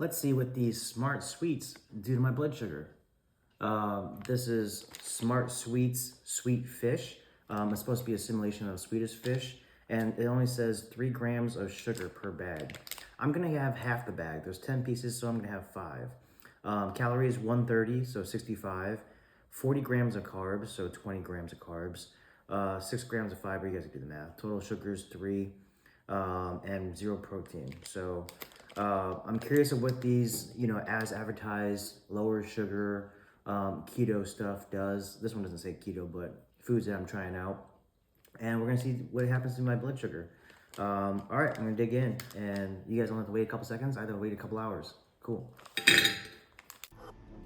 Let's see what these Smart Sweets do to my blood sugar. This is SmartSweets Sweet Fish. It's supposed to be a simulation of Swedish fish, and it only says 3 grams of sugar per bag. I'm gonna have half the bag. There's 10 pieces, so I'm gonna have 5. Calories 130, so 65. 40 grams of carbs, so 20 grams of carbs. 6 grams of fiber, you guys can do the math. Total sugars 3, and 0 protein. So I'm curious of what these, as advertised, lower sugar, keto stuff does. This one doesn't say keto, but foods that I'm trying out. And we're gonna see what happens to my blood sugar. All right, I'm gonna dig in, and you guys don't have to wait a couple seconds. I have to wait a couple hours. Cool.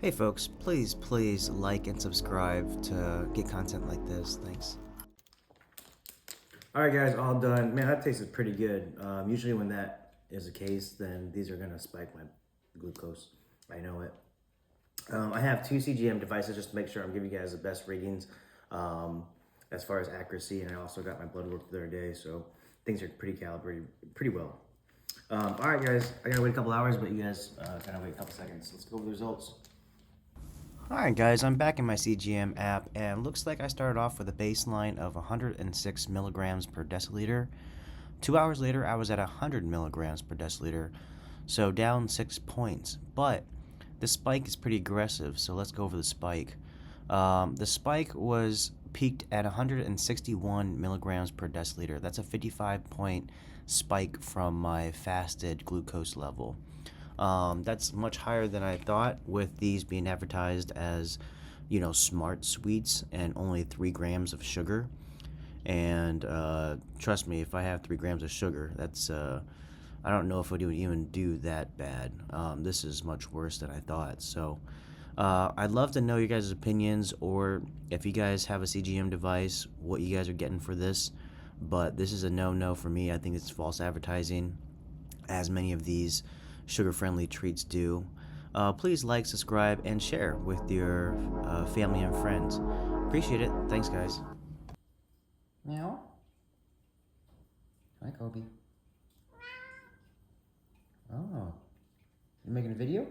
Hey folks, please like and subscribe to get content like this. Thanks. All right, guys, all done. Man, that tasted pretty good. Usually when that is the case, then these are gonna spike my glucose. I know it. I have 2 CGM devices just to make sure I'm giving you guys the best readings as far as accuracy, and I also got my blood work the other day, so things are pretty calibrated pretty well. All right, guys, I gotta wait a couple hours, but you guys gotta wait a couple seconds. Let's go over the results. Alright guys, I'm back in my CGM app, and looks like I started off with a baseline of 106 milligrams per deciliter. 2 hours later, I was at 100 milligrams per deciliter, so down 6 points. But the spike is pretty aggressive, so let's go over the spike. The spike was peaked at 161 milligrams per deciliter. That's a 55-point spike from my fasted glucose level. That's much higher than I thought, with these being advertised as, smart sweets and only 3 grams of sugar. And trust me, if I have 3 grams of sugar, that's I don't know if it would even do that bad. This is much worse than I thought. So I'd love to know your guys' opinions, or if you guys have a CGM device, what you guys are getting for this. But this is a no-no for me. I think it's false advertising, as many of these sugar-friendly treats do. Please like, subscribe, and share with your family and friends. Appreciate it. Thanks, guys. Meow. Hi, Kobe. Oh, you making a video?